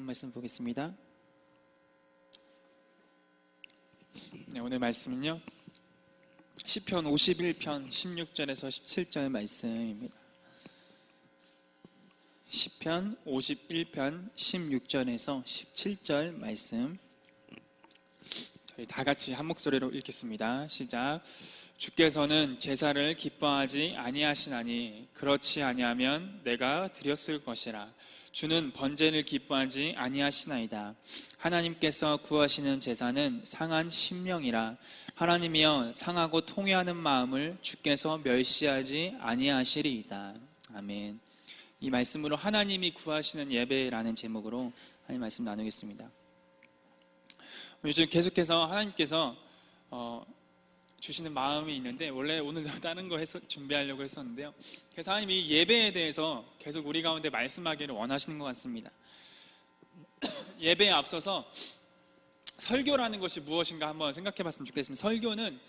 말씀 보겠습니다. 네, 오늘 말씀은요 시편 51편 16절에서 17절 말씀입니다. 시편 51편 16절에서 17절 말씀, 저희 다 같이 한 목소리로 읽겠습니다. 시작. 주께서는 제사를 기뻐하지 아니하시나니 그렇지 아니하면 내가 드렸을 것이라. 주는 번제를 기뻐하지 아니하시나이다. 하나님께서 구하시는 제사는 상한 심령이라. 하나님이여 상하고 통회하는 마음을 주께서 멸시하지 아니하시리이다. 아멘. 이 말씀으로 하나님이 구하시는 예배라는 제목으로 하나님 말씀 나누겠습니다. 요즘 계속해서 하나님께서 주시는 마음이 있는데, 원래 오늘도 다른 거 준비하려고 했었는데요, 그래서 하나님이 예배에 대해서 계속 우리 가운데 말씀하기를 원하시는 것 같습니다. 예배에 앞서서 설교라는 것이 무엇인가 한번 생각해 봤으면 좋겠습니다. 설교는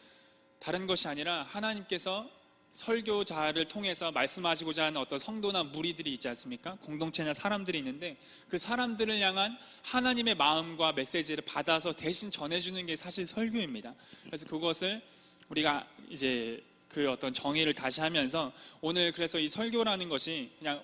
다른 것이 아니라 하나님께서 설교자를 통해서 말씀하시고자 하는 어떤 성도나 무리들이 있지 않습니까? 공동체나 사람들이 있는데, 그 사람들을 향한 하나님의 마음과 메시지를 받아서 대신 전해주는 게 사실 설교입니다. 그래서 그것을 우리가 이제 그 어떤 정의를 다시 하면서, 오늘 그래서 이 설교라는 것이 그냥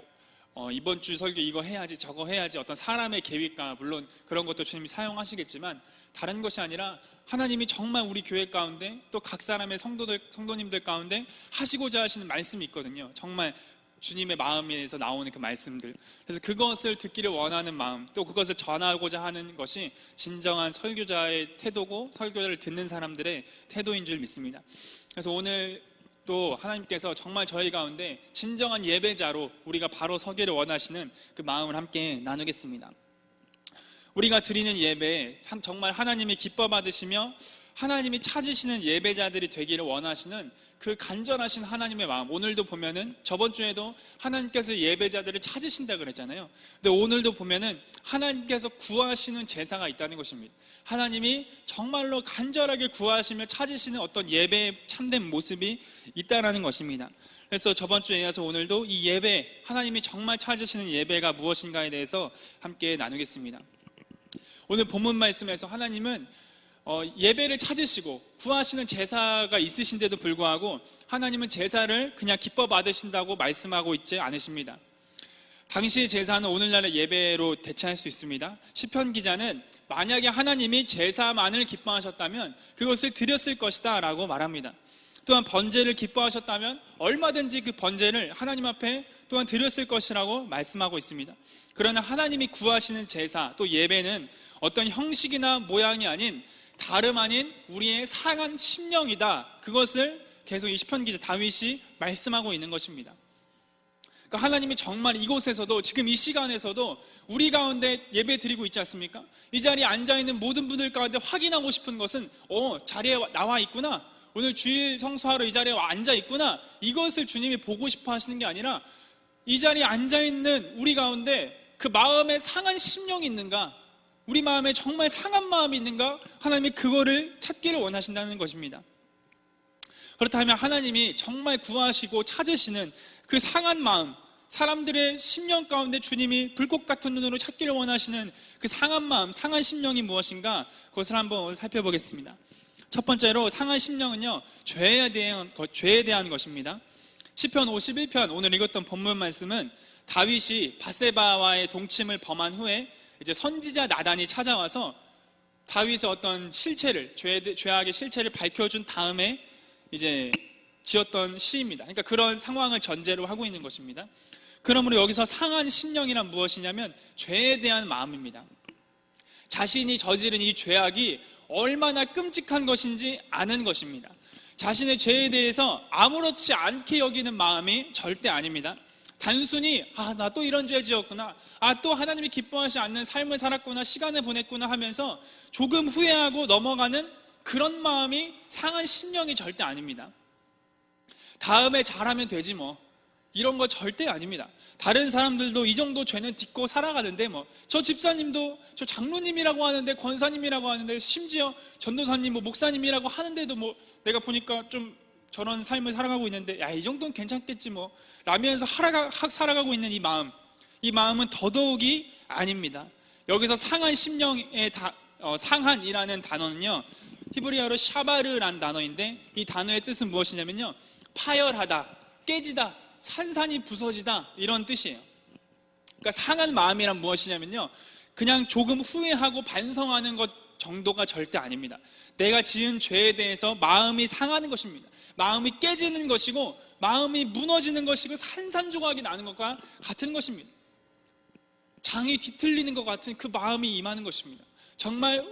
이번 주 설교 이거 해야지 저거 해야지 어떤 사람의 계획과, 물론 그런 것도 주님이 사용하시겠지만 다른 것이 아니라 하나님이 정말 우리 교회 가운데 또 각 사람의 성도님들 가운데 하시고자 하시는 말씀이 있거든요. 정말 주님의 마음에서 나오는 그 말씀들, 그래서 그것을 듣기를 원하는 마음, 또 그것을 전하고자 하는 것이 진정한 설교자의 태도고 설교를 듣는 사람들의 태도인 줄 믿습니다. 그래서 오늘 또 하나님께서 정말 저희 가운데 진정한 예배자로 우리가 바로 서기를 원하시는 그 마음을 함께 나누겠습니다. 우리가 드리는 예배에 정말 하나님이 기뻐 받으시며 하나님이 찾으시는 예배자들이 되기를 원하시는 그 간절하신 하나님의 마음, 오늘도 보면은 저번 주에도 하나님께서 예배자들을 찾으신다 그랬잖아요. 근데 오늘도 보면은 하나님께서 구하시는 제사가 있다는 것입니다. 하나님이 정말로 간절하게 구하시며 찾으시는 어떤 예배의 참된 모습이 있다는 것입니다. 그래서 저번 주에 이어서 오늘도 이 예배, 하나님이 정말 찾으시는 예배가 무엇인가에 대해서 함께 나누겠습니다. 오늘 본문 말씀에서 하나님은 예배를 찾으시고 구하시는 제사가 있으신데도 불구하고 하나님은 제사를 그냥 기뻐 받으신다고 말씀하고 있지 않으십니다. 당시의 제사는 오늘날의 예배로 대체할 수 있습니다. 시편 기자는 만약에 하나님이 제사만을 기뻐하셨다면 그것을 드렸을 것이다 라고 말합니다. 또한 번제를 기뻐하셨다면 얼마든지 그 번제를 하나님 앞에 또한 드렸을 것이라고 말씀하고 있습니다. 그러나 하나님이 구하시는 제사, 또 예배는 어떤 형식이나 모양이 아닌, 다름 아닌 우리의 상한 심령이다. 그것을 계속 이 시편 기자 다윗이 말씀하고 있는 것입니다. 그러니까 하나님이 정말 이곳에서도, 지금 이 시간에서도 우리 가운데 예배 드리고 있지 않습니까? 이 자리에 앉아있는 모든 분들 가운데 확인하고 싶은 것은 자리에 나와 있구나, 오늘 주일 성수하러 이 자리에 앉아 있구나, 이것을 주님이 보고 싶어 하시는 게 아니라 이 자리에 앉아있는 우리 가운데 그 마음에 상한 심령이 있는가, 우리 마음에 정말 상한 마음이 있는가, 하나님이 그거를 찾기를 원하신다는 것입니다. 그렇다면 하나님이 정말 구하시고 찾으시는 그 상한 마음, 사람들의 심령 가운데 주님이 불꽃 같은 눈으로 찾기를 원하시는 그 상한 마음, 상한 심령이 무엇인가, 그것을 한번 살펴보겠습니다. 첫 번째로 상한 심령은요, 죄에 대한 것입니다. 시편 51편, 오늘 읽었던 본문 말씀은 다윗이 밧세바와의 동침을 범한 후에 이제 선지자 나단이 찾아와서 다윗의 어떤 실체를, 죄악의 실체를 밝혀준 다음에 이제 지었던 시입니다. 그러니까 그런 상황을 전제로 하고 있는 것입니다. 그러므로 여기서 상한 심령이란 무엇이냐면 죄에 대한 마음입니다. 자신이 저지른 이 죄악이 얼마나 끔찍한 것인지 아는 것입니다. 자신의 죄에 대해서 아무렇지 않게 여기는 마음이 절대 아닙니다. 단순히 나 또 이런 죄 지었구나, 또 하나님이 기뻐하지 않는 삶을 살았구나, 시간을 보냈구나 하면서 조금 후회하고 넘어가는 그런 마음이 상한 심령이 절대 아닙니다. 다음에 잘하면 되지 뭐, 이런 거 절대 아닙니다. 다른 사람들도 이 정도 죄는 딛고 살아가는데 저 집사님도, 저 장로님이라고 하는데, 권사님이라고 하는데, 심지어 전도사님, 목사님이라고 하는데도 내가 보니까 좀 저런 삶을 살아가고 있는데, 이 정도는 괜찮겠지 라면서 살아가고 있는 이 마음은 더더욱이 아닙니다. 여기서 상한 심령의 상한이라는 단어는요, 히브리어로 샤바르라는 단어인데, 이 단어의 뜻은 무엇이냐면요, 파열하다, 깨지다, 산산이 부서지다, 이런 뜻이에요. 그러니까 상한 마음이란 무엇이냐면요, 그냥 조금 후회하고 반성하는 것 정도가 절대 아닙니다. 내가 지은 죄에 대해서 마음이 상하는 것입니다. 마음이 깨지는 것이고 마음이 무너지는 것이고 산산조각이 나는 것과 같은 것입니다. 장이 뒤틀리는 것 같은 그 마음이 임하는 것입니다. 정말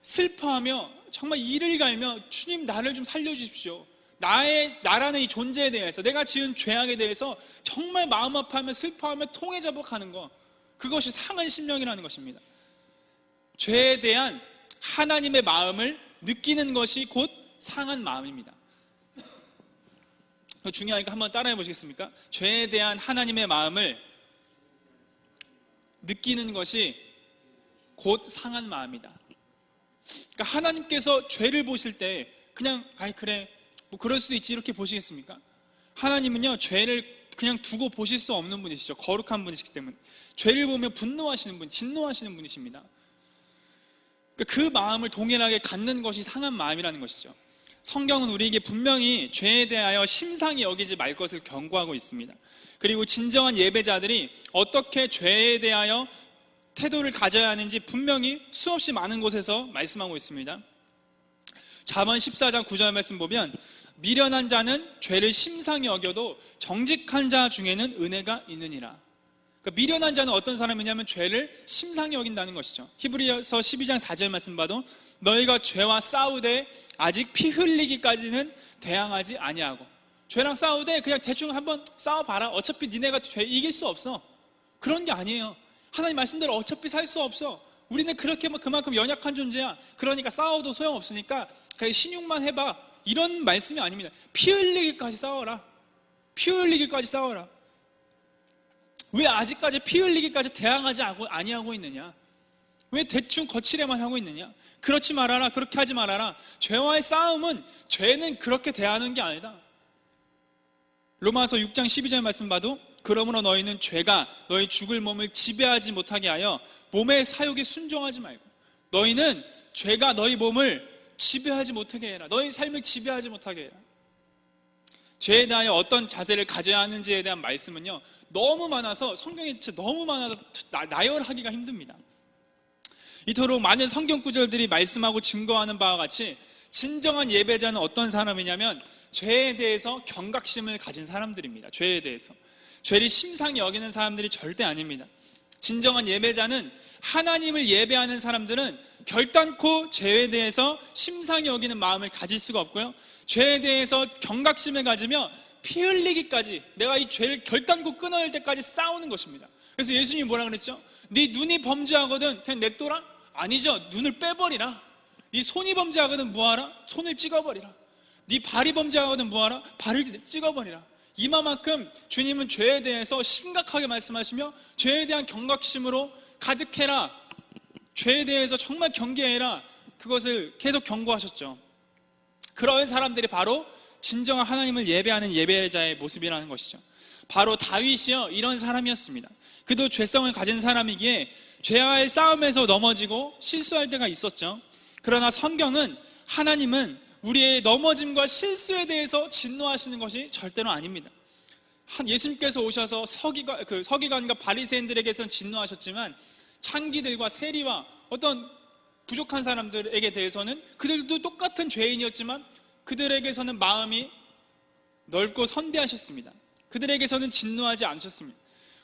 슬퍼하며 정말 이를 갈며 주님 나를 좀 살려주십시오. 나라는 이 존재에 대해서, 내가 지은 죄악에 대해서 정말 마음 아파하며 슬퍼하며 통회자복하는 것, 그것이 상한 심령이라는 것입니다. 죄에 대한 하나님의 마음을 느끼는 것이 곧 상한 마음입니다. 중요하니까 한번 따라해 보시겠습니까? 죄에 대한 하나님의 마음을 느끼는 것이 곧 상한 마음이다. 그러니까 하나님께서 죄를 보실 때 그냥 아이 그래 뭐 그럴 수도 있지 이렇게 보시겠습니까? 하나님은요, 죄를 그냥 두고 보실 수 없는 분이시죠. 거룩한 분이시기 때문에 죄를 보면 분노하시는 분, 진노하시는 분이십니다. 그 마음을 동일하게 갖는 것이 상한 마음이라는 것이죠. 성경은 우리에게 분명히 죄에 대하여 심상히 여기지 말 것을 경고하고 있습니다. 그리고 진정한 예배자들이 어떻게 죄에 대하여 태도를 가져야 하는지 분명히 수없이 많은 곳에서 말씀하고 있습니다. 잠언 14장 9절 말씀 보면, 미련한 자는 죄를 심상히 여겨도 정직한 자 중에는 은혜가 있느니라. 그러니까 미련한 자는 어떤 사람이냐면 죄를 심상히 여긴다는 것이죠. 히브리서 12장 4절 말씀 봐도, 너희가 죄와 싸우되 아직 피 흘리기까지는 대항하지 아니하고. 죄랑 싸우되 그냥 대충 한번 싸워봐라, 어차피 니네가 죄 이길 수 없어, 그런 게 아니에요. 하나님 말씀대로 어차피 살 수 없어, 우리는 그렇게 그만큼 연약한 존재야, 그러니까 싸워도 소용없으니까 그냥 신용만 해봐, 이런 말씀이 아닙니다. 피 흘리기까지 싸워라. 피 흘리기까지 싸워라. 왜 아직까지 피 흘리기까지 대항하지 아니하고 있느냐? 왜 대충 거칠에만 하고 있느냐? 그렇지 말아라, 그렇게 하지 말아라. 죄와의 싸움은, 죄는 그렇게 대하는 게 아니다. 로마서 6장 12절 말씀 봐도, 그러므로 너희는 죄가 너희 죽을 몸을 지배하지 못하게 하여 몸의 사욕에 순종하지 말고. 너희는 죄가 너희 몸을 지배하지 못하게 해라. 너희 삶을 지배하지 못하게 해라. 죄에 대하여 어떤 자세를 가져야 하는지에 대한 말씀은요, 너무 많아서, 성경이 진짜 너무 많아서 나열하기가 힘듭니다. 이토록 많은 성경 구절들이 말씀하고 증거하는 바와 같이 진정한 예배자는 어떤 사람이냐면 죄에 대해서 경각심을 가진 사람들입니다. 죄에 대해서 죄를 심상히 여기는 사람들이 절대 아닙니다. 진정한 예배자는, 하나님을 예배하는 사람들은 결단코 죄에 대해서 심상히 여기는 마음을 가질 수가 없고요, 죄에 대해서 경각심을 가지며 피 흘리기까지, 내가 이 죄를 결단코 끊어낼 때까지 싸우는 것입니다. 그래서 예수님이 뭐라 그랬죠? 네 눈이 범죄하거든 그냥 냅둬라? 아니죠. 눈을 빼버리라. 네 손이 범죄하거든 뭐하라? 손을 찍어버리라. 네 발이 범죄하거든 뭐하라? 발을 찍어버리라. 이만큼 주님은 죄에 대해서 심각하게 말씀하시며 죄에 대한 경각심으로 가득해라, 죄에 대해서 정말 경계해라, 그것을 계속 경고하셨죠. 그런 사람들이 바로 진정한 하나님을 예배하는 예배자의 모습이라는 것이죠. 바로 다윗이요, 이런 사람이었습니다. 그도 죄성을 가진 사람이기에 죄와의 싸움에서 넘어지고 실수할 때가 있었죠. 그러나 성경은, 하나님은 우리의 넘어짐과 실수에 대해서 진노하시는 것이 절대로 아닙니다. 예수님께서 오셔서 서기관과 바리새인들에게서는 진노하셨지만 창기들과 세리와 어떤 부족한 사람들에게 대해서는, 그들도 똑같은 죄인이었지만 그들에게서는 마음이 넓고 선대하셨습니다. 그들에게서는 진노하지 않으셨습니다.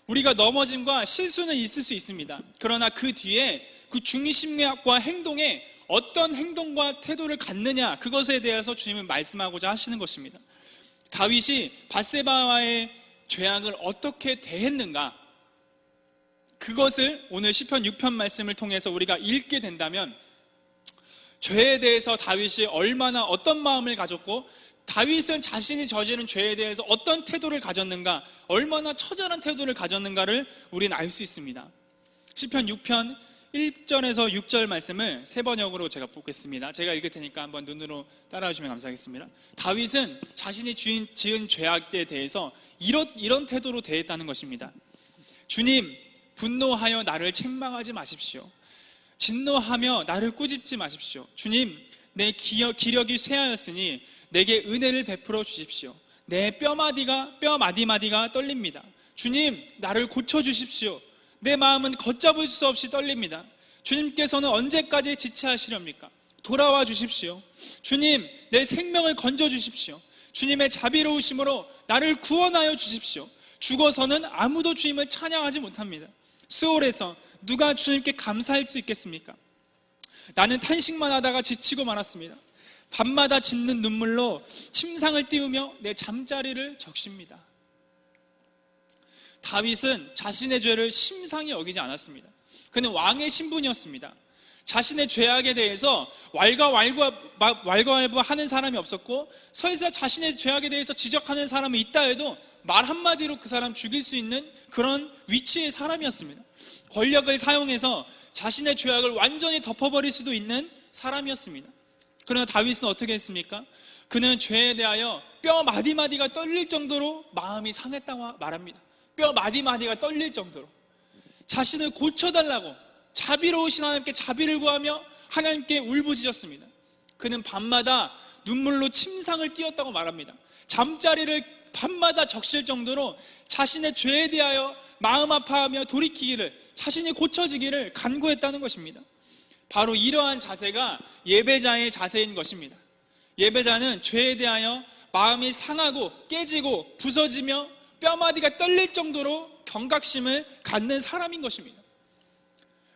우리가 넘어짐과 실수는 있을 수 있습니다. 그러나 그 뒤에 그 중심과 행동에 어떤 행동과 태도를 갖느냐, 그것에 대해서 주님은 말씀하고자 하시는 것입니다. 다윗이 밧세바와의 죄악을 어떻게 대했는가, 그것을 오늘 시편 6편 말씀을 통해서 우리가 읽게 된다면, 죄에 대해서 다윗이 얼마나 어떤 마음을 가졌고, 다윗은 자신이 저지른 죄에 대해서 어떤 태도를 가졌는가, 얼마나 처절한 태도를 가졌는가를 우리는 알 수 있습니다. 시편 6편 1절에서 6절 말씀을 세 번역으로 제가 보겠습니다. 제가 읽을 테니까 한번 눈으로 따라해 주시면 감사하겠습니다. 다윗은 자신이 지은 죄악에 대해서 이런 태도로 대했다는 것입니다. 주님, 분노하여 나를 책망하지 마십시오. 진노하며 나를 꾸짖지 마십시오. 주님, 내 기력이 쇠하였으니 내게 은혜를 베풀어 주십시오. 내 뼈 마디마디가 떨립니다. 주님, 나를 고쳐주십시오. 내 마음은 걷잡을 수 없이 떨립니다. 주님께서는 언제까지 지체하시렵니까? 돌아와 주십시오. 주님, 내 생명을 건져주십시오. 주님의 자비로우심으로 나를 구원하여 주십시오. 죽어서는 아무도 주님을 찬양하지 못합니다. 스올에서 누가 주님께 감사할 수 있겠습니까? 나는 탄식만 하다가 지치고 말았습니다. 밤마다 짓는 눈물로 침상을 띄우며 내 잠자리를 적십니다. 다윗은 자신의 죄를 심상히 여기지 않았습니다. 그는 왕의 신분이었습니다. 자신의 죄악에 대해서 왈가왈부하는 사람이 없었고, 설사 자신의 죄악에 대해서 지적하는 사람이 있다 해도 말 한마디로 그 사람 죽일 수 있는 그런 위치의 사람이었습니다. 권력을 사용해서 자신의 죄악을 완전히 덮어버릴 수도 있는 사람이었습니다. 그러나 다윗은 어떻게 했습니까? 그는 죄에 대하여 뼈 마디마디가 떨릴 정도로 마음이 상했다고 말합니다. 뼈 마디마디가 떨릴 정도로 자신을 고쳐달라고 자비로우신 하나님께 자비를 구하며 하나님께 울부짖었습니다. 그는 밤마다 눈물로 침상을 띄었다고 말합니다. 잠자리를 밤마다 적실 정도로 자신의 죄에 대하여 마음 아파하며 돌이키기를, 자신이 고쳐지기를 간구했다는 것입니다. 바로 이러한 자세가 예배자의 자세인 것입니다. 예배자는 죄에 대하여 마음이 상하고 깨지고 부서지며 뼈마디가 떨릴 정도로 경각심을 갖는 사람인 것입니다.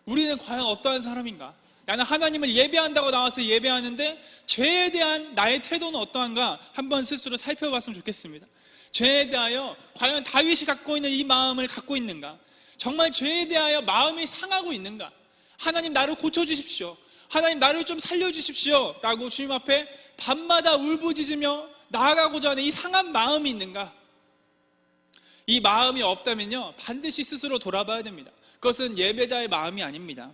우리는 과연 어떠한 사람인가? 나는 하나님을 예배한다고 나와서 예배하는데 죄에 대한 나의 태도는 어떠한가? 한번 스스로 살펴봤으면 좋겠습니다. 죄에 대하여 과연 다윗이 갖고 있는 이 마음을 갖고 있는가? 정말 죄에 대하여 마음이 상하고 있는가? 하나님, 나를 고쳐주십시오. 하나님, 나를 좀 살려주십시오 라고 주님 앞에 밤마다 울부짖으며 나아가고자 하는 이 상한 마음이 있는가? 이 마음이 없다면요, 반드시 스스로 돌아봐야 됩니다. 그것은 예배자의 마음이 아닙니다.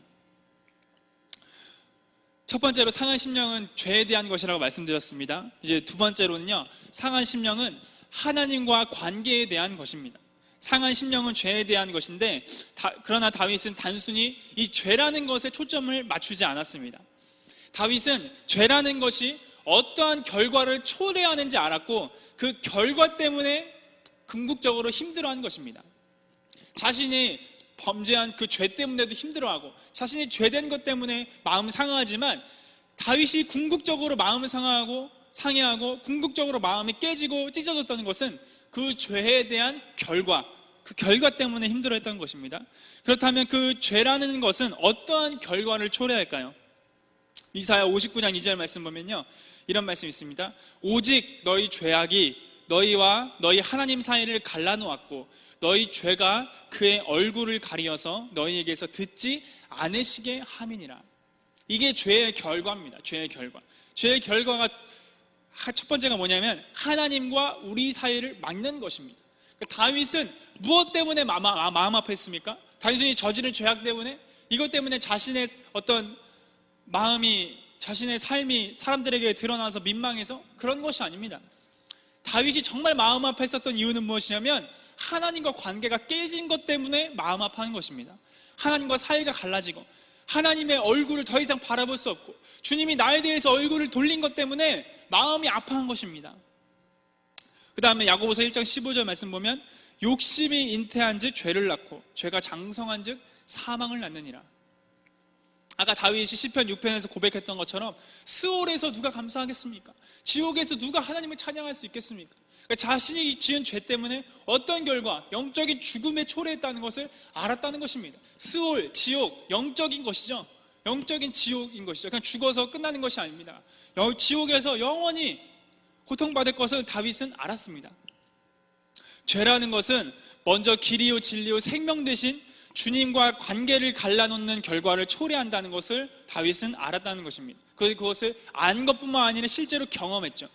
첫 번째로 상한 심령은 죄에 대한 것이라고 말씀드렸습니다. 이제 두 번째로는요, 상한 심령은 하나님과 관계에 대한 것입니다. 상한 심령은 죄에 대한 것인데, 그러나 다윗은 단순히 이 죄라는 것에 초점을 맞추지 않았습니다. 다윗은 죄라는 것이 어떠한 결과를 초래하는지 알았고, 그 결과 때문에 궁극적으로 힘들어하는 것입니다. 자신이 범죄한 그 죄 때문에도 힘들어하고, 자신이 죄된 것 때문에 마음 상하지만, 다윗이 궁극적으로 마음을 상해하고 궁극적으로 마음이 깨지고 찢어졌다는 것은 그 죄에 대한 결과, 그 결과 때문에 힘들어했던 것입니다. 그렇다면 그 죄라는 것은 어떠한 결과를 초래할까요? 이사야 59장 2절 말씀 보면요, 이런 말씀이 있습니다. 오직 너희 죄악이 너희와 너희 하나님 사이를 갈라놓았고 너희 죄가 그의 얼굴을 가리어서 너희에게서 듣지 않으시게 함이니라. 이게 죄의 결과입니다. 죄의 결과. 죄의 결과가 첫 번째가 뭐냐면 하나님과 우리 사이를 막는 것입니다. 다윗은 무엇 때문에 마음 아파했습니까? 단순히 저지른 죄악 때문에? 이것 때문에 자신의 어떤 마음이, 자신의 삶이 사람들에게 드러나서 민망해서? 그런 것이 아닙니다. 다윗이 정말 마음 아파했었던 이유는 무엇이냐면 하나님과 관계가 깨진 것 때문에 마음 아파하는 것입니다. 하나님과 사이가 갈라지고 하나님의 얼굴을 더 이상 바라볼 수 없고 주님이 나에 대해서 얼굴을 돌린 것 때문에 마음이 아파한 것입니다. 그 다음에 야고보서 1장 15절 말씀 보면 욕심이 잉태한 즉 죄를 낳고 죄가 장성한 즉 사망을 낳느니라. 아까 다윗이 시편 6편에서 고백했던 것처럼 스올에서 누가 감사하겠습니까? 지옥에서 누가 하나님을 찬양할 수 있겠습니까? 그러니까 자신이 지은 죄 때문에 어떤 결과, 영적인 죽음에 초래했다는 것을 알았다는 것입니다. 스올, 지옥, 영적인 것이죠. 영적인 지옥인 것이죠. 그냥 죽어서 끝나는 것이 아닙니다. 지옥에서 영원히 고통받을 것을 다윗은 알았습니다. 죄라는 것은 먼저 길이요 진리요 생명 되신 주님과 관계를 갈라놓는 결과를 초래한다는 것을 다윗은 알았다는 것입니다. 그것을 안 것뿐만 아니라 실제로 경험했죠.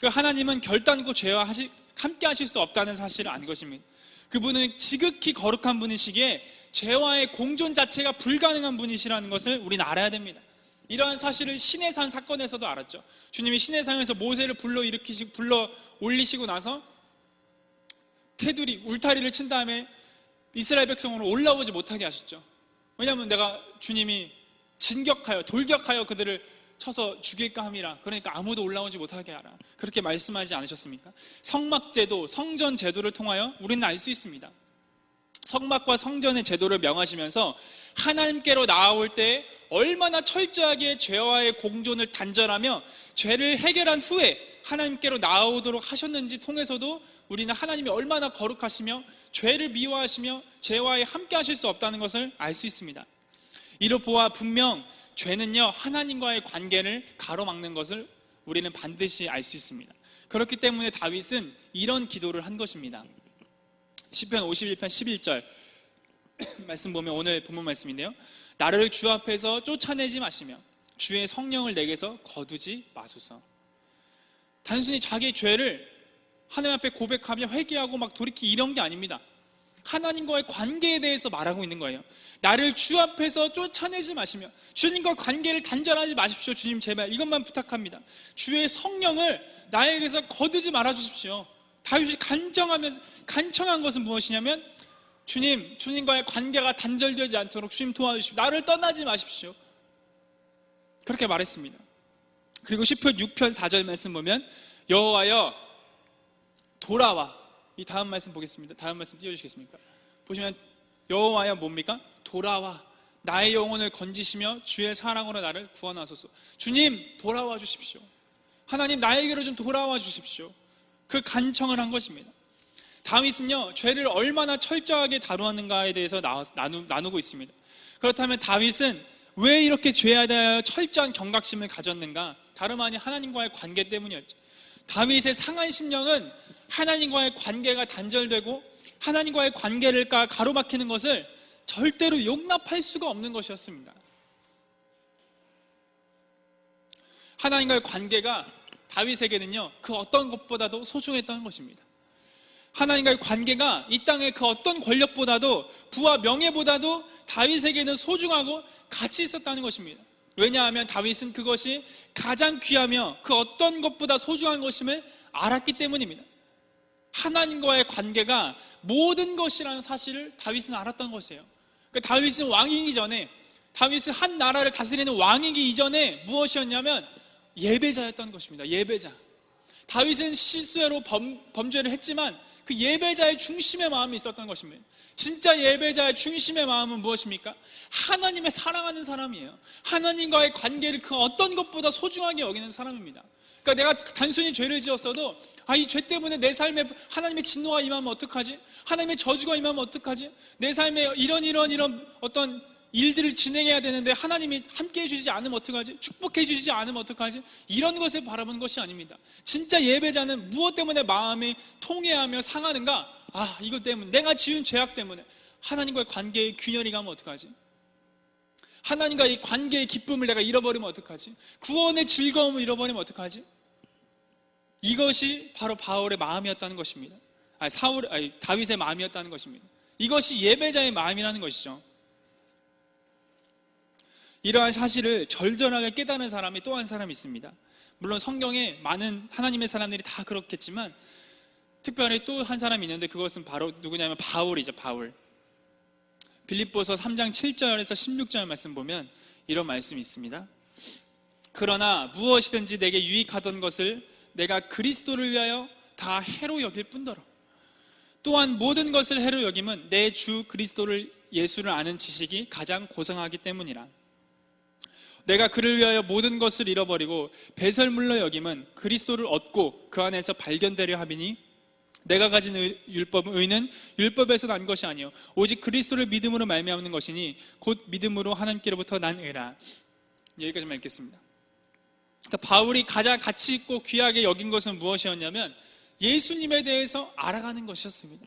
하나님은 결단코 죄와 함께 하실 수 없다는 사실을 안 것입니다. 그분은 지극히 거룩한 분이시기에 죄와의 공존 자체가 불가능한 분이시라는 것을 우리는 알아야 됩니다. 이러한 사실을 시내산 사건에서도 알았죠. 주님이 시내산에서 모세를 불러 올리시고 나서 울타리를 친 다음에 이스라엘 백성으로 올라오지 못하게 하셨죠. 왜냐하면 내가 주님이 돌격하여 그들을 쳐서 죽일까 함이라. 그러니까 아무도 올라오지 못하게 하라. 그렇게 말씀하지 않으셨습니까? 성막제도, 성전 제도를 통하여 우리는 알 수 있습니다. 성막과 성전의 제도를 명하시면서 하나님께로 나아올 때 얼마나 철저하게 죄와의 공존을 단절하며 죄를 해결한 후에 하나님께로 나아오도록 하셨는지 통해서도 우리는 하나님이 얼마나 거룩하시며 죄를 미워하시며 죄와에 함께 하실 수 없다는 것을 알 수 있습니다. 이로 보아 분명 죄는요, 하나님과의 관계를 가로막는 것을 우리는 반드시 알 수 있습니다. 그렇기 때문에 다윗은 이런 기도를 한 것입니다. 시편 51편 11절 말씀 보면 오늘 본문 말씀인데요, 나를 주 앞에서 쫓아내지 마시며 주의 성령을 내게서 거두지 마소서. 단순히 자기의 죄를 하나님 앞에 고백하며 회개하고 막 돌이키기 이런 게 아닙니다. 하나님과의 관계에 대해서 말하고 있는 거예요. 나를 주 앞에서 쫓아내지 마시며 주님과 관계를 단절하지 마십시오. 주님 제발 이것만 부탁합니다. 주의 성령을 나에게서 거두지 말아주십시오. 다윗이 간청한 것은 무엇이냐면 주님과의 관계가 단절되지 않도록 주님 도와주십시오. 나를 떠나지 마십시오. 그렇게 말했습니다. 그리고 시편 6편 4절 말씀 보면 여호와여 돌아와. 이 다음 말씀 보겠습니다. 다음 말씀 띄워주시겠습니까? 보시면 여호와여 뭡니까? 돌아와. 나의 영혼을 건지시며 주의 사랑으로 나를 구원하소서. 주님 돌아와 주십시오. 하나님 나에게로 좀 돌아와 주십시오. 그 간청을 한 것입니다. 다윗은요, 죄를 얼마나 철저하게 다루었는가에 대해서 나누고 있습니다. 그렇다면 다윗은 왜 이렇게 죄에 대하여 철저한 경각심을 가졌는가? 다름 아닌 하나님과의 관계 때문이었죠. 다윗의 상한 심령은 하나님과의 관계가 단절되고 하나님과의 관계를 가로막히는 것을 절대로 용납할 수가 없는 것이었습니다. 하나님과의 관계가 다윗에게는요, 그 어떤 것보다도 소중했다는 것입니다. 하나님과의 관계가 이 땅의 그 어떤 권력보다도 부와 명예보다도 다윗에게는 소중하고 가치 있었다는 것입니다. 왜냐하면 다윗은 그것이 가장 귀하며 그 어떤 것보다 소중한 것임을 알았기 때문입니다. 하나님과의 관계가 모든 것이라는 사실을 다윗은 알았던 것이에요. 그러니까 다윗은 왕이기 전에, 다윗은 한 나라를 다스리는 왕이기 이전에 무엇이었냐면 예배자였던 것입니다. 예배자. 다윗은 실수로 범죄를 했지만 그 예배자의 중심의 마음이 있었던 것입니다. 진짜 예배자의 중심의 마음은 무엇입니까? 하나님을 사랑하는 사람이에요. 하나님과의 관계를 그 어떤 것보다 소중하게 여기는 사람입니다. 그러니까 내가 단순히 죄를 지었어도 이 죄 때문에 내 삶에 하나님의 진노가 임하면 어떡하지? 하나님의 저주가 임하면 어떡하지? 내 삶에 이런 어떤 일들을 진행해야 되는데 하나님이 함께 해주지 않으면 어떡하지? 축복해 주지 않으면 어떡하지? 이런 것을 바라보는 것이 아닙니다. 진짜 예배자는 무엇 때문에 마음이 통해하며 상하는가? 이것 때문에, 내가 지은 죄악 때문에 하나님과의 관계에 균열이 가면 어떡하지? 하나님과의 관계의 기쁨을 내가 잃어버리면 어떡하지? 구원의 즐거움을 잃어버리면 어떡하지? 이것이 바로 바울의 마음이었다는 것입니다. 다윗의 마음이었다는 것입니다. 이것이 예배자의 마음이라는 것이죠. 이러한 사실을 절절하게 깨닫는 사람이 또 한 사람이 있습니다. 물론 성경에 많은 하나님의 사람들이 다 그렇겠지만 특별히 또 한 사람이 있는데 그것은 바로 누구냐면 바울이죠. 바울. 빌립보서 3장 7절에서 16절 말씀 보면 이런 말씀이 있습니다. 그러나 무엇이든지 내게 유익하던 것을 내가 그리스도를 위하여 다 해로 여길 뿐더러 또한 모든 것을 해로 여김은 내 주 그리스도를 예수를 아는 지식이 가장 고상하기 때문이라. 내가 그를 위하여 모든 것을 잃어버리고 배설물로 여김은 그리스도를 얻고 그 안에서 발견되려 함이니 내가 가진 의는 율법에서 난 것이 아니요 오직 그리스도를 믿음으로 말미암는 것이니 곧 믿음으로 하나님께로부터 난 의라. 여기까지만 읽겠습니다. 그러니까 바울이 가장 가치 있고 귀하게 여긴 것은 무엇이었냐면 예수님에 대해서 알아가는 것이었습니다.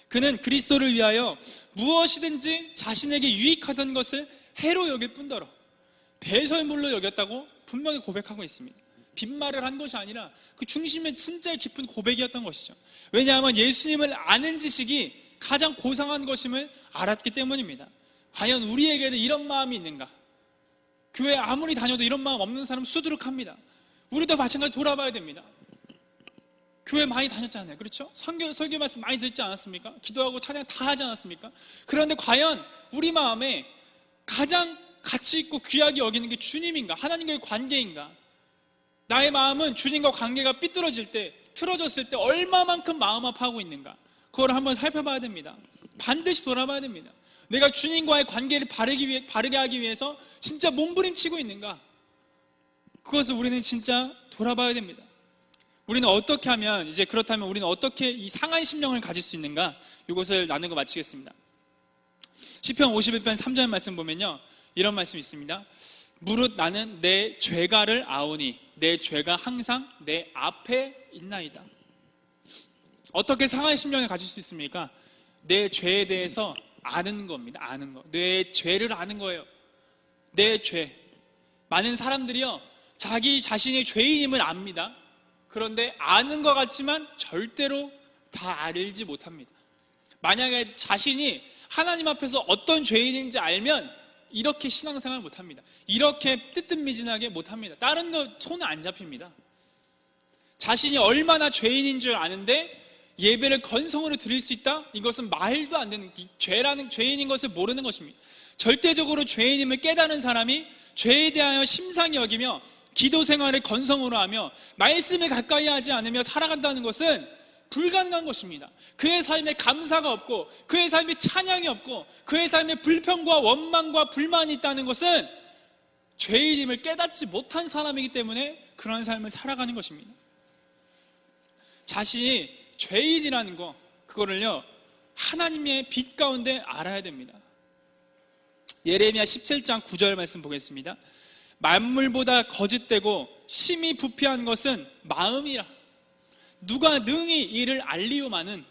그는 그리스도를 위하여 무엇이든지 자신에게 유익하던 것을 해로 여길 뿐더러 배설물로 여겼다고 분명히 고백하고 있습니다. 빈말을 한 것이 아니라 그 중심에 진짜 깊은 고백이었던 것이죠. 왜냐하면 예수님을 아는 지식이 가장 고상한 것임을 알았기 때문입니다. 과연 우리에게는 이런 마음이 있는가? 교회 아무리 다녀도 이런 마음 없는 사람 수두룩합니다. 우리도 마찬가지로 돌아봐야 됩니다. 교회 많이 다녔잖아요. 그렇죠? 설교 말씀 많이 듣지 않았습니까? 기도하고 찬양 다 하지 않았습니까? 그런데 과연 우리 마음에 가장 가치 있고 귀하게 여기는 게 주님인가? 하나님과의 관계인가? 나의 마음은 주님과 관계가 삐뚤어질 때, 틀어졌을 때 얼마만큼 마음 아파하고 있는가? 그걸 한번 살펴봐야 됩니다. 반드시 돌아봐야 됩니다. 내가 주님과의 관계를 바르게 하기 위해서 진짜 몸부림치고 있는가? 그것을 우리는 진짜 돌아봐야 됩니다. 우리는 어떻게 하면, 이제 그렇다면 우리는 어떻게 이 상한 심령을 가질 수 있는가? 이것을 나누고 마치겠습니다. 시편 51편 3절 말씀 보면요, 이런 말씀이 있습니다. 무릇 나는 내 죄가를 아오니 내 죄가 항상 내 앞에 있나이다. 어떻게 상한 심령을 가질 수 있습니까? 내 죄에 대해서 아는 겁니다. 아는 거. 내 죄를 아는 거예요. 내 죄. 많은 사람들이요, 자기 자신의 죄인임을 압니다. 그런데 아는 것 같지만 절대로 다 알지 못합니다. 만약에 자신이 하나님 앞에서 어떤 죄인인지 알면 이렇게 신앙생활 못합니다. 이렇게 뜨뜻미진하게 못합니다. 다른 거 손에 안 잡힙니다. 자신이 얼마나 죄인인 줄 아는데 예배를 건성으로 드릴 수 있다? 이것은 말도 안 되는, 죄인인 것을 모르는 것입니다. 절대적으로 죄인임을 깨닫는 사람이 죄에 대하여 심상히 여기며 기도 생활을 건성으로 하며 말씀을 가까이 하지 않으며 살아간다는 것은 불가능한 것입니다. 그의 삶에 감사가 없고 그의 삶에 찬양이 없고 그의 삶에 불평과 원망과 불만이 있다는 것은 죄인임을 깨닫지 못한 사람이기 때문에 그런 삶을 살아가는 것입니다. 자신이 죄인이라는 거, 그거를요, 하나님의 빛 가운데 알아야 됩니다. 예레미야 17장 9절 말씀 보겠습니다. 만물보다 거짓되고 심히 부패한 것은 마음이라. 누가 능히 이를 알리오마는.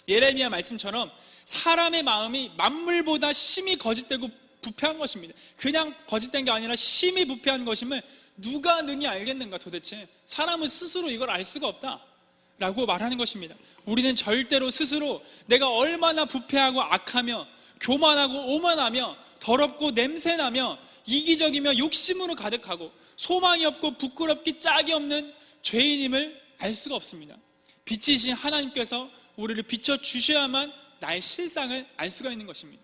예레미야 말씀처럼 사람의 마음이 만물보다 심히 거짓되고 부패한 것입니다. 그냥 거짓된 게 아니라 심히 부패한 것임을 누가 능히 알겠는가? 도대체 사람은 스스로 이걸 알 수가 없다 라고 말하는 것입니다. 우리는 절대로 스스로 내가 얼마나 부패하고 악하며 교만하고 오만하며 더럽고 냄새나며 이기적이며 욕심으로 가득하고 소망이 없고 부끄럽기 짝이 없는 죄인임을 알 수가 없습니다. 빛이신 하나님께서 우리를 비춰주셔야만 나의 실상을 알 수가 있는 것입니다.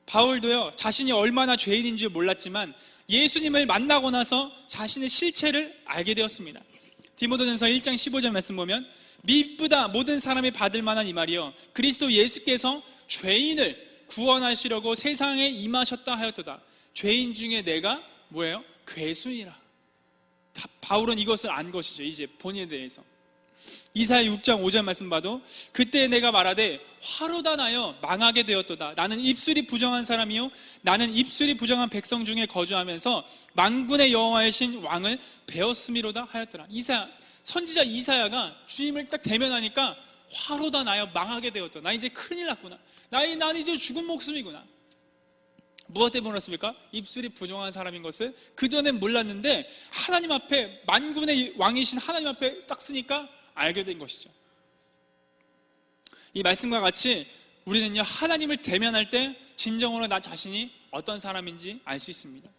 바울도요, 자신이 얼마나 죄인인 줄 몰랐지만 예수님을 만나고 나서 자신의 실체를 알게 되었습니다. 디모데전서 1장 15절 말씀 보면 미쁘다 모든 사람이 받을 만한 이 말이요 그리스도 예수께서 죄인을 구원하시려고 세상에 임하셨다 하였도다. 죄인 중에 내가 뭐예요? 괴순이라. 바울은 이것을 안 것이죠. 이제 본인에 대해서. 이사야 6장 5절 말씀 봐도 그때 내가 말하되 화로다 나여 망하게 되었도다. 나는 입술이 부정한 사람이요 나는 입술이 부정한 백성 중에 거주하면서 만군의 여호와의 신 왕을 배웠음이로다 하였더라. 선지자 이사야가 주님을 딱 대면하니까 화로다 나여 망하게 되었다. 나 이제 큰일 났구나. 난 이제 죽은 목숨이구나. 무엇 때문에 몰랐습니까? 입술이 부정한 사람인 것을 그전엔 몰랐는데 하나님 앞에 만군의 왕이신 하나님 앞에 딱 쓰니까 알게 된 것이죠. 이 말씀과 같이 우리는요, 하나님을 대면할 때 진정으로 나 자신이 어떤 사람인지 알 수 있습니다.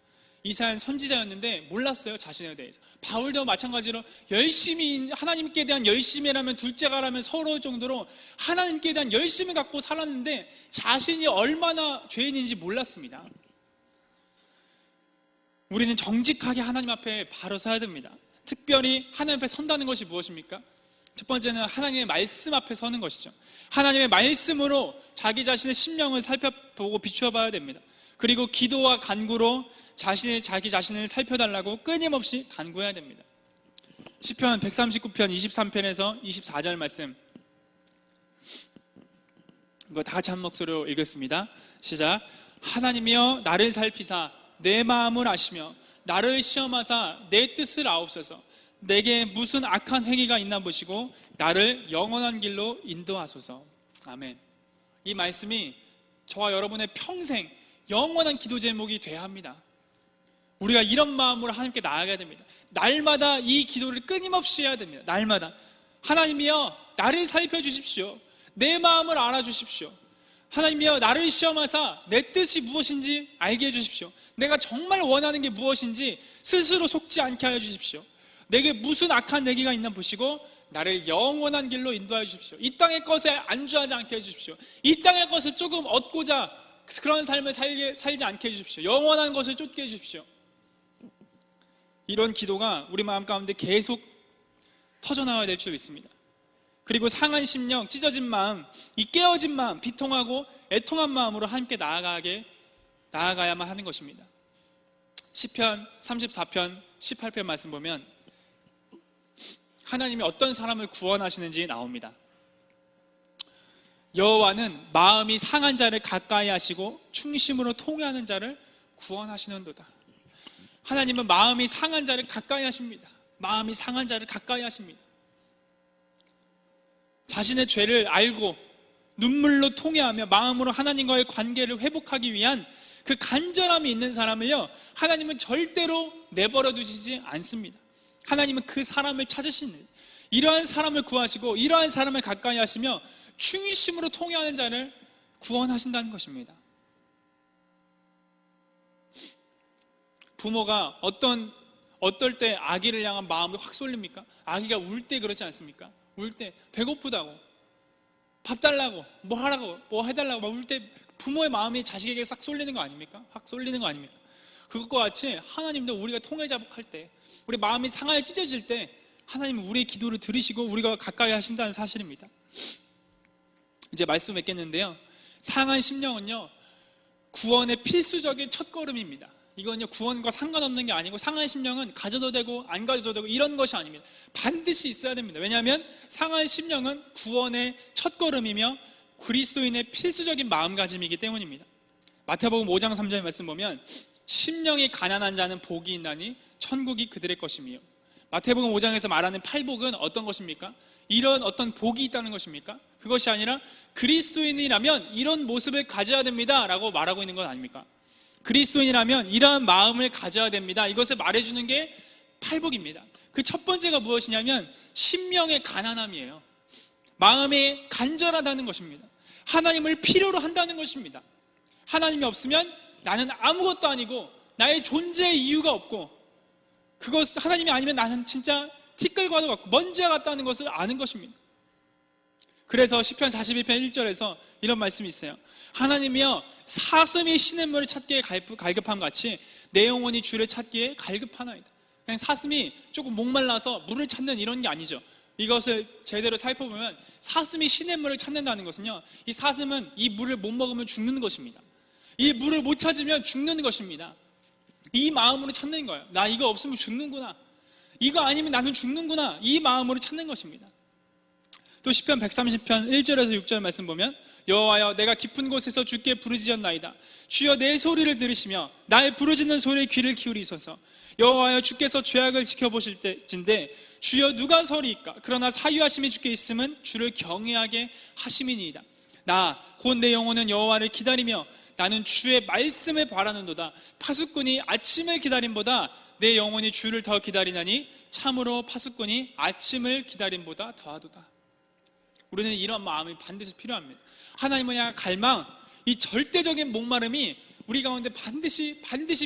이사야는 선지자였는데 몰랐어요, 자신에 대해서. 바울도 마찬가지로 열심히 하나님께 대한 열심이라면 둘째가라면 서러울 정도로 하나님께 대한 열심을 갖고 살았는데 자신이 얼마나 죄인인지 몰랐습니다. 우리는 정직하게 하나님 앞에 바로 서야 됩니다. 특별히 하나님 앞에 선다는 것이 무엇입니까? 첫 번째는 하나님의 말씀 앞에 서는 것이죠. 하나님의 말씀으로 자기 자신의 심령을 살펴보고 비추어 봐야 됩니다. 그리고 기도와 간구로 자기 자신을 살펴달라고 끊임없이 간구해야 됩니다. 시편 139편 23편에서 24절 말씀, 이거 다 같이 한 목소리로 읽겠습니다. 시작. 하나님이여 나를 살피사 내 마음을 아시며 나를 시험하사 내 뜻을 아옵소서. 내게 무슨 악한 행위가 있나 보시고 나를 영원한 길로 인도하소서. 아멘. 이 말씀이 저와 여러분의 평생 영원한 기도 제목이 돼야 합니다. 우리가 이런 마음으로 하나님께 나아가야 됩니다. 날마다 이 기도를 끊임없이 해야 됩니다. 날마다 하나님이여 나를 살펴주십시오. 내 마음을 알아주십시오. 하나님이여 나를 시험하사 내 뜻이 무엇인지 알게 해주십시오. 내가 정말 원하는 게 무엇인지 스스로 속지 않게 하여 주십시오. 내게 무슨 악한 얘기가 있나 보시고 나를 영원한 길로 인도하여 주십시오. 이 땅의 것에 안주하지 않게 해주십시오. 이 땅의 것을 조금 얻고자 그런 삶을 살지 않게 해주십시오. 영원한 것을 쫓게 해주십시오. 이런 기도가 우리 마음 가운데 계속 터져나와야 될 줄 믿습니다. 그리고 상한 심령, 찢어진 마음, 이 깨어진 마음, 비통하고 애통한 마음으로 함께 나아가야만 하는 것입니다. 시편 34편 18편 말씀 보면 하나님이 어떤 사람을 구원하시는지 나옵니다. 여호와는 마음이 상한 자를 가까이 하시고 충심으로 통회하는 자를 구원하시는도다. 하나님은 마음이 상한 자를 가까이 하십니다. 마음이 상한 자를 가까이 하십니다. 자신의 죄를 알고 눈물로 통회하며 마음으로 하나님과의 관계를 회복하기 위한 그 간절함이 있는 사람을요, 하나님은 절대로 내버려 두시지 않습니다. 하나님은 그 사람을 찾으시는, 이러한 사람을 구하시고 이러한 사람을 가까이 하시며 충심으로 통회하는 자를 구원하신다는 것입니다. 부모가 어떨 때 아기를 향한 마음이 확 쏠립니까? 아기가 울 때 그렇지 않습니까? 울 때 배고프다고, 밥 달라고, 뭐 하라고, 뭐 해달라고 막 울 때 부모의 마음이 자식에게 싹 쏠리는 거 아닙니까? 확 쏠리는 거 아닙니까? 그것과 같이 하나님도 우리가 통회자복할 때, 우리 마음이 상하여 찢어질 때 하나님은 우리의 기도를 들으시고 우리가 가까이 하신다는 사실입니다. 이제 말씀 맺겠는데요, 상한 심령은요 구원의 필수적인 첫걸음입니다. 이건요 구원과 상관없는 게 아니고, 상한 심령은 가져도 되고 안 가져도 되고 이런 것이 아닙니다. 반드시 있어야 됩니다. 왜냐하면 상한 심령은 구원의 첫걸음이며 그리스도인의 필수적인 마음가짐이기 때문입니다. 마태복음 5장 3절 말씀 보면 심령이 가난한 자는 복이 있나니 천국이 그들의 것이며, 마태복음 5장에서 말하는 팔복은 어떤 것입니까? 이런 어떤 복이 있다는 것입니까? 그것이 아니라 그리스도인이라면 이런 모습을 가져야 됩니다 라고 말하고 있는 것 아닙니까? 그리스도인이라면 이러한 마음을 가져야 됩니다, 이것을 말해주는 게 팔복입니다. 그 첫 번째가 무엇이냐면 심령의 가난함이에요. 마음이 간절하다는 것입니다. 하나님을 필요로 한다는 것입니다. 하나님이 없으면 나는 아무것도 아니고 나의 존재의 이유가 없고, 그것 하나님이 아니면 나는 진짜 티끌과도 같고 먼지와 같다는 것을 아는 것입니다. 그래서 시편 42편 1절에서 이런 말씀이 있어요. 하나님이여 사슴이 시냇물을 찾기에 갈급함 같이 내 영혼이 주를 찾기에 갈급하나이다. 그냥 사슴이 조금 목말라서 물을 찾는 이런 게 아니죠. 이것을 제대로 살펴보면 사슴이 시냇물을 찾는다는 것은요, 이 사슴은 이 물을 못 먹으면 죽는 것입니다. 이 물을 못 찾으면 죽는 것입니다. 이 마음으로 찾는 거예요. 나 이거 없으면 죽는구나, 이거 아니면 나는 죽는구나, 이 마음으로 찾는 것입니다. 또 시편 130편 1절에서 6절 말씀 보면 여호와여 내가 깊은 곳에서 주께 부르짖었나이다. 주여 내 소리를 들으시며 나의 부르짖는 소리에 귀를 기울이소서. 여호와여 주께서 죄악을 지켜보실 때인데 주여 누가 서리이까? 그러나 사유하심이 주께 있음은 주를 경외하게 하심이니이다. 나 곧 내 영혼은 여호와를 기다리며 나는 주의 말씀을 바라는도다. 파수꾼이 아침을 기다림보다 내 영혼이 주를 더 기다리나니 참으로 파수꾼이 아침을 기다림보다 더하도다. 우리는 이런 마음이 반드시 필요합니다. 하나님을 향한 갈망, 이 절대적인 목마름이 우리 가운데 반드시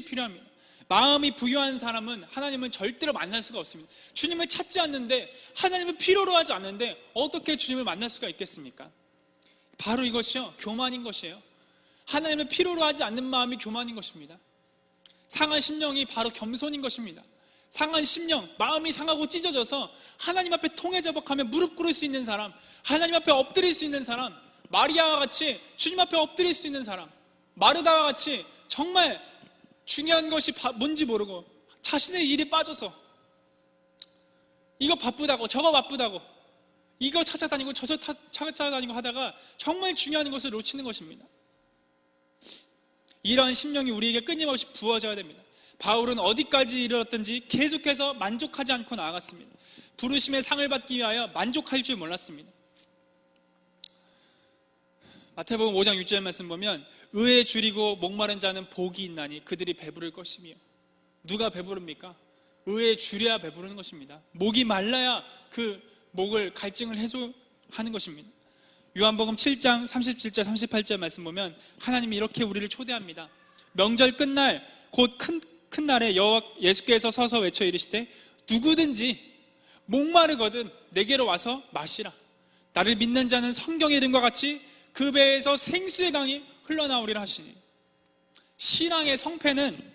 필요합니다. 마음이 부유한 사람은 하나님을 절대로 만날 수가 없습니다. 주님을 찾지 않는데, 하나님을 필요로 하지 않는데 어떻게 주님을 만날 수가 있겠습니까? 바로 이것이요, 교만인 것이에요. 하나님을 필요로 하지 않는 마음이 교만인 것입니다. 상한 심령이 바로 겸손인 것입니다. 상한 심령, 마음이 상하고 찢어져서 하나님 앞에 통회자복하며 무릎 꿇을 수 있는 사람, 하나님 앞에 엎드릴 수 있는 사람, 마리아와 같이 주님 앞에 엎드릴 수 있는 사람, 마르다와 같이 정말 중요한 것이 뭔지 모르고 자신의 일에 빠져서 이거 바쁘다고 저거 바쁘다고 이거 찾아다니고 저저 찾아다니고 하다가 정말 중요한 것을 놓치는 것입니다. 이러한 심령이 우리에게 끊임없이 부어져야 됩니다. 바울은 어디까지 이르렀든지 계속해서 만족하지 않고 나아갔습니다. 부르심의 상을 받기 위하여 만족할 줄 몰랐습니다. 마태복음 5장 6절 말씀 보면 의에 줄이고 목마른 자는 복이 있나니 그들이 배부를 것이며. 누가 배부릅니까? 의에 줄여야 배부르는 것입니다. 목이 말라야 그 목을 갈증을 해소하는 것입니다. 요한복음 7장 37절 38절 말씀 보면 하나님이 이렇게 우리를 초대합니다. 명절 끝날 곧 큰 날에 예수께서 서서 외쳐 이르시되 누구든지 목마르거든 내게로 와서 마시라. 나를 믿는 자는 성경의 이름과 같이 그 배에서 생수의 강이 흘러나오리라 하시니, 신앙의 성패는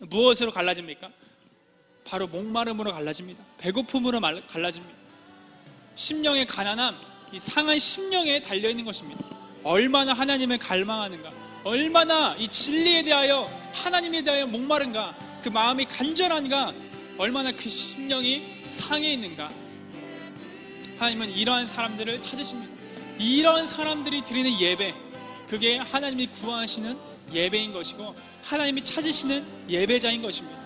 무엇으로 갈라집니까? 바로 목마름으로 갈라집니다. 배고픔으로 갈라집니다. 심령의 가난함, 이 상한 심령에 달려있는 것입니다. 얼마나 하나님을 갈망하는가, 얼마나 이 진리에 대하여 하나님에 대하여 목마른가, 그 마음이 간절한가, 얼마나 그 심령이 상해 있는가. 하나님은 이러한 사람들을 찾으십니다. 이러한 사람들이 드리는 예배, 그게 하나님이 구하시는 예배인 것이고 하나님이 찾으시는 예배자인 것입니다.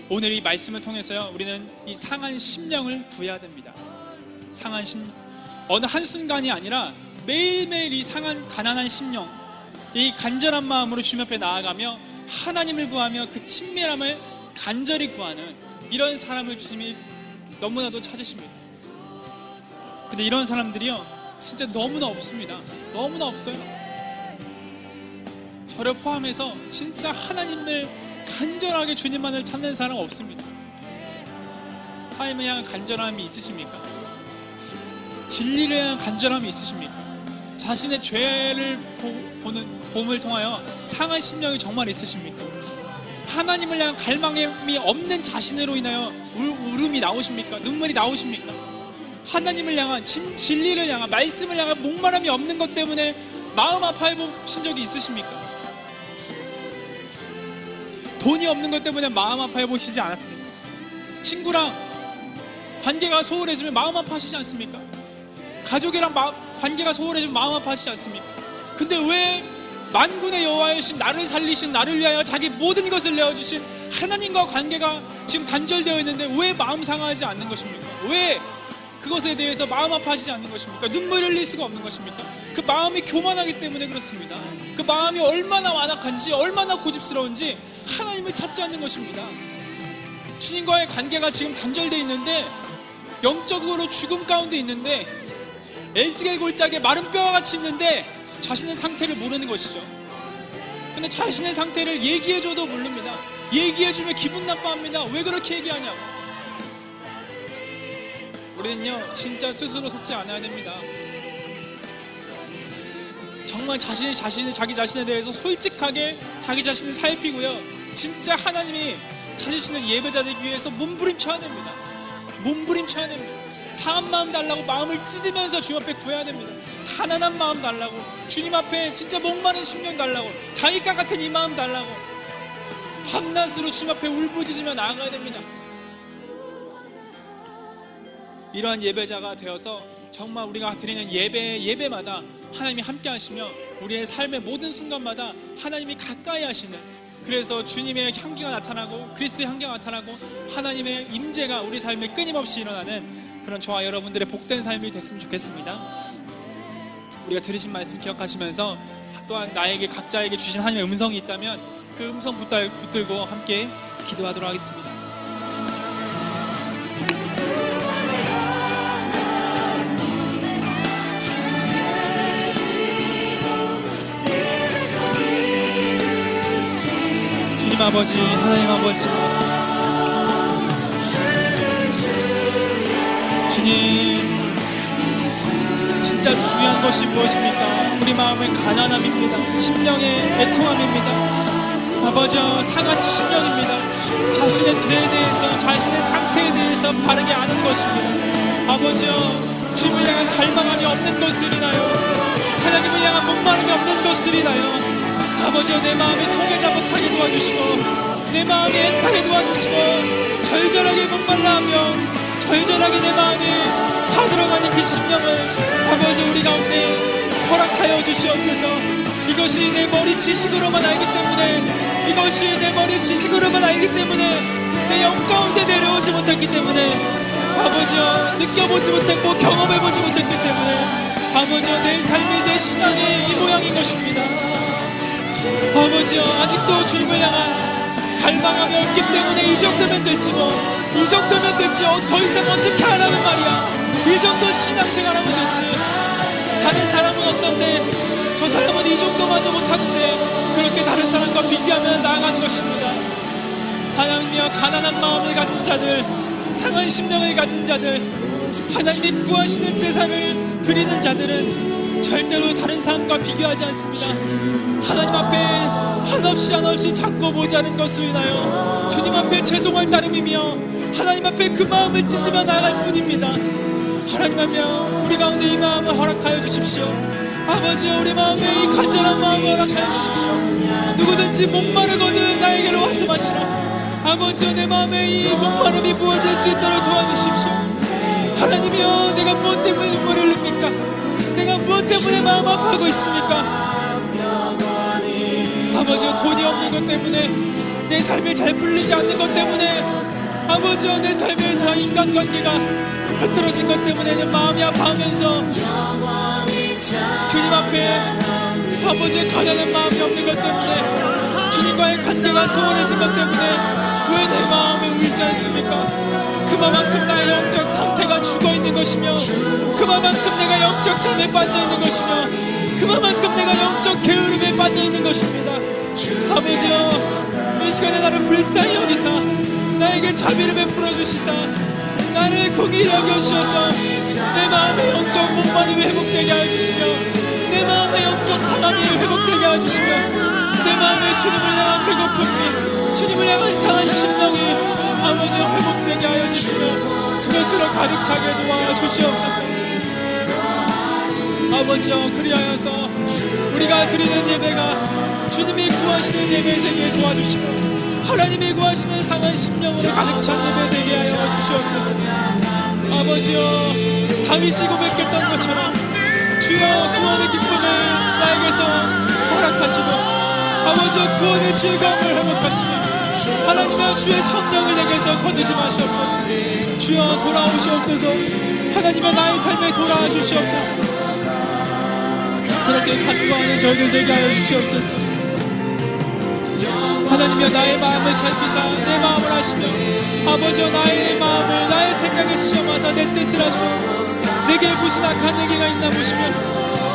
오늘 이 말씀을 통해서요, 우리는 이 상한 심령을 구해야 됩니다. 상한 심령, 어느 한순간이 아니라 매일매일 이 상한 가난한 심령, 이 간절한 마음으로 주님 앞에 나아가며 하나님을 구하며 그 친밀함을 간절히 구하는 이런 사람을 주님이 너무나도 찾으십니다. 근데 이런 사람들이요, 진짜 너무나 없습니다. 너무나 없어요. 저를 포함해서 진짜 하나님을 간절하게 주님만을 찾는 사람 없습니다. 하나님을 향한 간절함이 있으십니까? 진리를 향한 간절함이 있으십니까? 자신의 죄를 봄을 통하여 상한 심령이 정말 있으십니까? 하나님을 향한 갈망이 없는 자신으로 인하여 울음이 나오십니까? 눈물이 나오십니까? 하나님을 향한 진리를 향한 말씀을 향한 목마름이 없는 것 때문에 마음 아파해 보신 적이 있으십니까? 돈이 없는 것 때문에 마음 아파해 보시지 않았습니까? 친구랑 관계가 소홀해지면 마음 아파하시지 않습니까? 가족이랑 관계가 소홀해지면 마음 아파하시지 않습니까? 근데 왜 만군의 여호와이신 나를 살리신, 나를 위하여 자기 모든 것을 내어주신 하나님과 관계가 지금 단절되어 있는데 왜 마음 상하지 않는 것입니까? 왜 그것에 대해서 마음 아파하시지 않는 것입니까? 눈물을 흘릴 수가 없는 것입니까? 그 마음이 교만하기 때문에 그렇습니다. 그 마음이 얼마나 완악한지, 얼마나 고집스러운지 하나님을 찾지 않는 것입니다. 주님과의 관계가 지금 단절되어 있는데, 영적으로 죽음 가운데 있는데, 에스겔 골짜기에 마른 뼈와 같이 있는데 자신의 상태를 모르는 것이죠. 근데 자신의 상태를 얘기해줘도 모릅니다. 얘기해주면 기분 나빠합니다. 왜 그렇게 얘기하냐고. 우리는요, 진짜 스스로 속지 않아야 됩니다. 정말 자기 자신에 대해서 솔직하게 자기 자신을 살피고요, 진짜 하나님이 찾으시는 예배자 되기 위해서 몸부림쳐야 됩니다. 몸부림쳐야 됩니다. 상한 마음 달라고 마음을 찢으면서 주님 앞에 구해야 됩니다. 가난한 마음 달라고, 주님 앞에 진짜 목마른 심령 달라고, 다윗과 같은 이 마음 달라고 밤낮으로 주님 앞에 울부짖으며 나아가야 됩니다. 이러한 예배자가 되어서 정말 우리가 드리는 예배마다 하나님이 함께 하시며 우리의 삶의 모든 순간마다 하나님이 가까이 하시는, 그래서 주님의 향기가 나타나고 그리스도의 향기가 나타나고 하나님의 임재가 우리 삶에 끊임없이 일어나는 그런 저와 여러분들의 복된 삶이 됐으면 좋겠습니다. 우리가 들으신 말씀 기억하시면서 또한 나에게 각자에게 주신 하나님의 음성이 있다면 그 음성 붙들고 함께 기도하도록 하겠습니다. 주님 아버지, 하나님 아버지, 주님, 진짜 중요한 것이 무엇입니까? 우리 마음의 가난함입니다. 심령의 애통함입니다. 아버지, 상한 심령입니다. 자신의 죄에 대해서, 자신의 상태에 대해서 바르게 아는 것입니다. 아버지, 주님을 향한 갈망함이 없는 것들이나요? 하나님을 향한 목마름이 없는 것들이나요? 아버지, 내 마음이 통해자 못하게 도와주시고 내 마음이 애타게 도와주시고 절절하게 목말라하며 절절하게 내 마음이 다 들어가는 그 심령을 아버지 우리 가운데 허락하여 주시옵소서. 이것이 내 머리 지식으로만 알기 때문에, 이것이 내 머리 지식으로만 알기 때문에, 내 영 가운데 내려오지 못했기 때문에, 아버지여 느껴보지 못했고 경험해보지 못했기 때문에, 아버지여 내 삶이, 내 신앙이 이 모양인 것입니다. 아버지여, 아직도 주님을 향한 갈망함이 없기 때문에 이 정도면 됐지 뭐, 이 정도면 됐지, 더 이상 어떻게 하라는 말이야. 이 정도 신앙생활하면 됐지. 다른 사람은 어떤데, 저 사람은 이 정도마저 못하는데, 그렇게 다른 사람과 비교하며 나아가는 것입니다. 하나님이여, 가난한 마음을 가진 자들, 상한 심령을 가진 자들, 하나님이 구하시는 제사를 드리는 자들은 절대로 다른 사람과 비교하지 않습니다. 하나님 앞에 한없이 찾고 모자른 것으로 인하여 주님 앞에 죄송할 따름이며 하나님 앞에 그 마음을 찢으며 나아갈 뿐입니다. 하나님 앞에 우리 가운데 이 마음을 허락하여 주십시오. 아버지여, 우리 마음에 이 간절한 마음을 허락하여 주십시오. 누구든지 목마르거든 나에게로 와서 마시라. 아버지여, 내 마음에 이 목마름이 부어질 수 있도록 도와주십시오. 하나님이여, 내가 무엇 때문에 눈물을 흘립니까? 내가 무엇 때문에 마음 아파하고 있습니까? 아버지여, 돈이 없는 것 때문에, 내 삶에 잘 풀리지 않는 것 때문에, 아버지여, 내 삶에서 인간관계가 흐트러진 것 때문에 내 마음이 아파하면서 주님 앞에 아버지의 가난한 마음이 없는 것 때문에, 주님과의 관계가 소원해진 것 때문에 왜 내 마음에 울지 않습니까? 그만큼 나의 영적 상태가 죽어있는 것이며, 그만큼 내가 영적 잠에 빠져있는 것이며, 그만큼 내가 영적 게으름에 빠져있는 것입니다. 아버지여, 이 시간에 나를 불쌍히 여기사 나에게 자비를 베풀어 주시사 나를 긍휼히 여겨주셔서 내 마음의 영적 목마름이 회복되게 하여 주시며, 내 마음의 영적 상함이 회복되게 하여 주시며, 내 마음에 주님을 향한 배고픔이, 주님을 향한 상한 심령이 아버지여 회복되게 하여 주시며 그것으로 가득 차게 도와주시옵소서. 아버지여, 그리하여서 우리가 드리는 예배가 주님이 구하시는 예배 되게 도와주시고 하나님이 구하시는 상한 심령으로 가득 찬 예배 되게 하여 주시옵소서. 아버지여, 다윗이 고백했던 것처럼 주여 구원의 기쁨을 나에게서 허락하시고 아버지여 구원의 즐거움을 회복하시며 하나님의 주의 성령을 내게서 거두지 마시옵소서. 주여 돌아오시옵소서. 하나님의 나의 삶에 돌아와 주시옵소서. 그렇게 간구하는 저희들 되게 하여 주시옵소서. 하나님이여, 나의 마음을 살피사 내 마음을 하시며 아버지여, 나의 마음을 나의 생각에 시험하사 내 뜻을 하시오. 내게 무슨 악한 얘기가 있나 보시며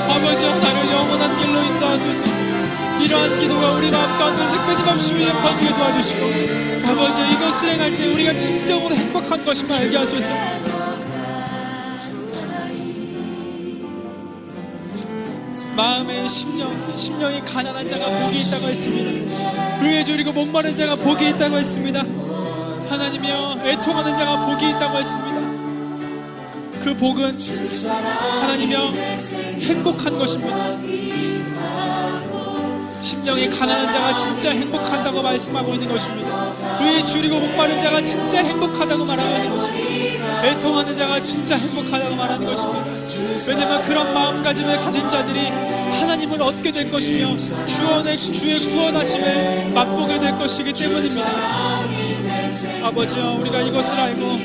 아버지여, 나를 영원한 길로 인도하소서. 이러한 기도가 우리 마음 가운데서 끊임없이 울려 퍼지게 도와주시고 아버지여, 이것을 행할 때 우리가 진정으로 행복한 것임을 알게 하소서. 마음의 심령이 가난한 자가 복이 있다고 했습니다. 의에 졸이고 목마른 자가 복이 있다고 했습니다. 하나님이여, 애통하는 자가 복이 있다고 했습니다. 그 복은 하나님이여 행복한 것입니다. 심령이 가난한 자가 진짜 행복한다고 말씀하고 있는 것입니다. 의에 줄이고 목마른 자가 진짜 행복하다고 말하는 것입니다. 애통하는 자가 진짜 행복하다고 말하는 것입니다. 왜냐하면 그런 마음가짐을 가진 자들이 하나님을 얻게 될 것이며 주의 구원하심을 맛보게 될 것이기 때문입니다. 아버지여, 우리가 이것을 알고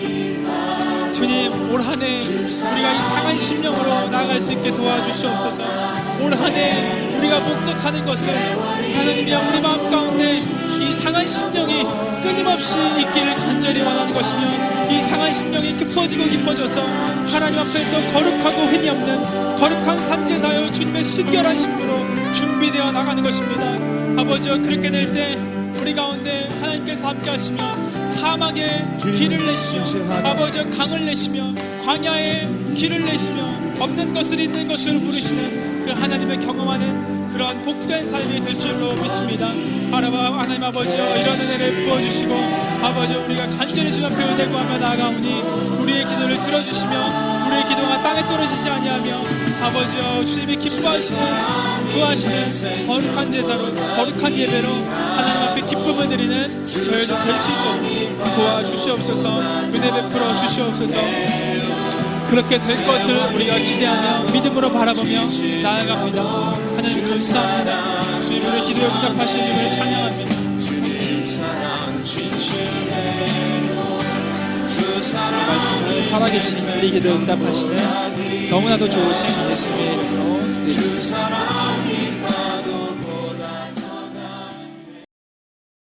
주님, 올 한 해 우리가 이 상한 심령으로 나아갈 수 있게 도와주시옵소서. 올 한 해 우리가 목적하는 것을 하나님이여, 우리 마음 가운데 이 상한 심령이 끊임없이 있기를 간절히 원하는 것이며 이 상한 심령이 깊어지고 깊어져서 하나님 앞에서 거룩하고 흠이 없는 거룩한 산제사여 주님의 순결한 신부로 준비되어 나가는 것입니다. 아버지여, 그렇게 될 때 우리 가운데 하나님께서 함께 하시며 사막에 길을 내시며 아버지여, 강을 내시며 광야에 길을 내시며 없는 것을 있는 것으로 부르시는 그 하나님을 경험하는 그러한 복된 삶이 될 줄로 믿습니다. 하나님 아버지여, 이런 은혜를 부어주시고 아버지여, 우리가 간절히 주 앞에 의대고 하며 나아가오니 우리의 기도를 들어주시며 우리의 기도가 땅에 떨어지지 아니하며 아버지여, 주님이 기뻐하시는 구하시는 거룩한 제사로 거룩한 예배로 하나님 앞에 기쁨을 드리는 저희도 될 수 있도록 도와주시옵소서. 은혜 베풀어 주시옵소서. 그렇게 될 것을 우리가 기대하며 믿음으로 바라보며 나아갑니다. 하나님 감사합니다. 주님, 우리 기도에 응답하시는 주님을 찬양합니다. 말씀을 살아계시는 우리 기도에 응답하시는 너무나도 좋으신 예수님의 이름으로 기도했습니다.